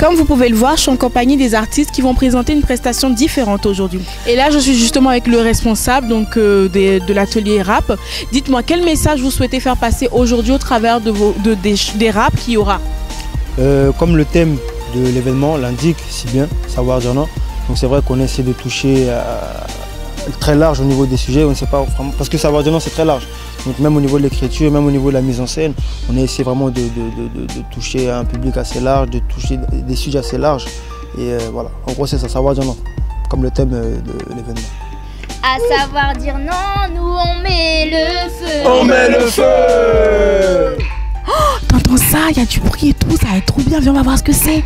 Comme vous pouvez le voir, je suis en compagnie des artistes qui vont présenter une prestation différente aujourd'hui. Et là, je suis justement avec le responsable donc, de l'atelier rap. Dites-moi, quel message vous souhaitez faire passer aujourd'hui au travers des raps qu'il y aura? Comme le thème de l'événement l'indique si bien, savoir dire non. Donc c'est vrai qu'on essaie de toucher très large au niveau des sujets, on ne sait pas vraiment, parce que savoir dire non c'est très large. Donc même au niveau de l'écriture, même au niveau de la mise en scène, on a essayé vraiment de toucher un public assez large, de toucher des sujets assez larges. Et voilà, en gros c'est ça, savoir dire non, comme le thème de l'événement. À savoir dire non, nous on met le feu. On met le feu. Oh, t'entends ça? Il y a du bruit et tout, ça va être trop bien, viens on va voir ce que c'est.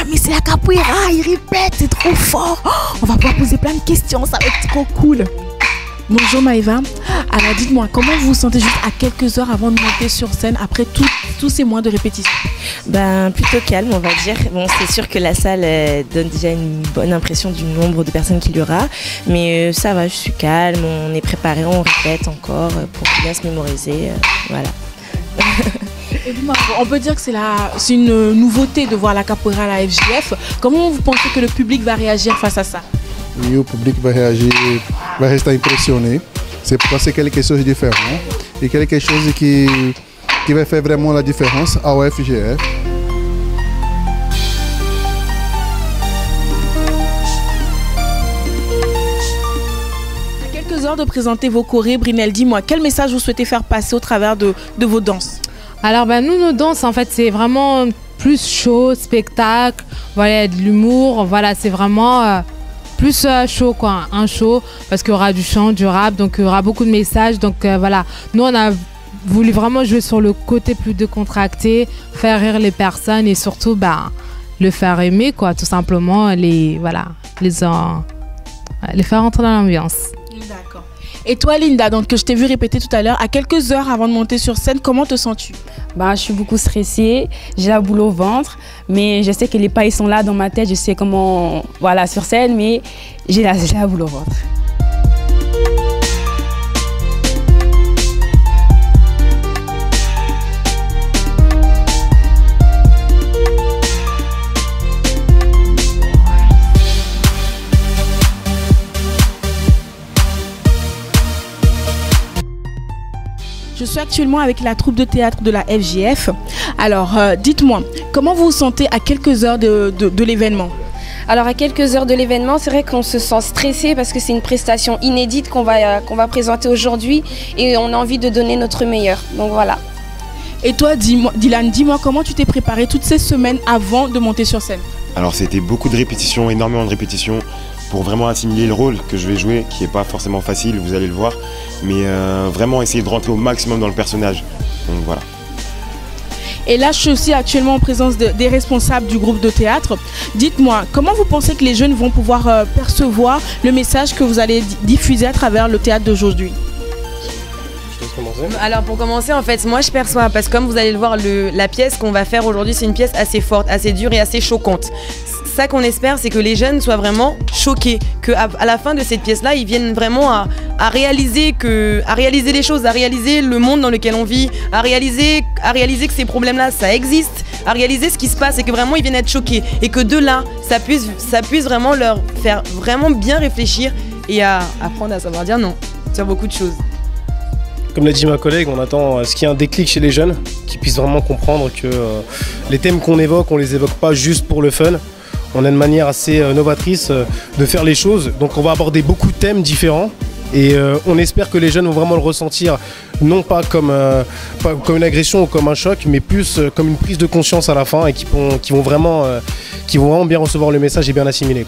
Ah mais c'est la capoeira, il répète, c'est trop fort. Oh, on va pouvoir poser plein de questions, ça va être trop cool. Bonjour Maëva, alors dites-moi, comment vous vous sentez juste à quelques heures avant de monter sur scène après tous ces mois de répétition? Ben, plutôt calme on va dire. Bon, c'est sûr que la salle donne déjà une bonne impression du nombre de personnes qu'il y aura, mais ça va, je suis calme, on est préparé, on répète encore pour bien se mémoriser, voilà. Et on peut dire que c'est une nouveauté de voir la capoeira à la FJF. Comment vous pensez que le public va réagir face à ça? Oui, le public va réagir, va rester impressionné. C'est parce que c'est quelque chose de différent et quelque chose qui va faire vraiment la différence à la FJF. À quelques heures de présenter vos chorés, Brinel, dis-moi, quel message vous souhaitez faire passer au travers de vos danses? Alors nous, nos danses, en fait, c'est vraiment plus show, spectacle, voilà, de l'humour, voilà, c'est vraiment plus show, quoi, un show, parce qu'il y aura du chant, du rap, donc il y aura beaucoup de messages, donc voilà. Nous, on a voulu vraiment jouer sur le côté plus décontracté, faire rire les personnes et surtout, le faire aimer, quoi, tout simplement, les faire entrer dans l'ambiance. D'accord. Et toi Linda, donc que je t'ai vu répéter tout à l'heure, à quelques heures avant de monter sur scène, comment te sens-tu? Je suis beaucoup stressée, j'ai la boule au ventre, mais je sais que les pas ils sont là dans ma tête, je sais comment, voilà, sur scène, mais j'ai la boule au ventre. Je suis actuellement avec la troupe de théâtre de la FJF. Alors, dites-moi, comment vous vous sentez à quelques heures de l'événement? Alors à quelques heures de l'événement, c'est vrai qu'on se sent stressé parce que c'est une prestation inédite qu'on va présenter aujourd'hui et on a envie de donner notre meilleur. Donc voilà. Et toi, Dylan, dis-moi comment tu t'es préparé toutes ces semaines avant de monter sur scène? Alors c'était beaucoup de répétitions, énormément de répétitions pour vraiment assimiler le rôle que je vais jouer, qui n'est pas forcément facile, vous allez le voir, mais vraiment essayer de rentrer au maximum dans le personnage. Donc voilà. Et là, je suis aussi actuellement en présence des responsables du groupe de théâtre. Dites-moi, comment vous pensez que les jeunes vont pouvoir percevoir le message que vous allez diffuser à travers le théâtre d'aujourd'hui? Alors pour commencer, en fait, moi je perçois, parce que comme vous allez le voir, la pièce qu'on va faire aujourd'hui, c'est une pièce assez forte, assez dure et assez choquante. Ça qu'on espère, c'est que les jeunes soient vraiment choqués, qu'à la fin de cette pièce-là, ils viennent vraiment à réaliser les choses, à réaliser le monde dans lequel on vit, à réaliser que ces problèmes-là, ça existe, à réaliser ce qui se passe et que vraiment ils viennent être choqués. Et que de là, ça puisse vraiment leur faire vraiment bien réfléchir et à apprendre à savoir dire non sur beaucoup de choses. Comme l'a dit ma collègue, on attend à ce qu'il y ait un déclic chez les jeunes, qu'ils puissent vraiment comprendre que les thèmes qu'on évoque, on les évoque pas juste pour le fun. On a une manière assez novatrice de faire les choses, donc on va aborder beaucoup de thèmes différents et on espère que les jeunes vont vraiment le ressentir, non pas comme une agression ou comme un choc, mais plus comme une prise de conscience à la fin et qui vont vraiment bien recevoir le message et bien l'assimiler.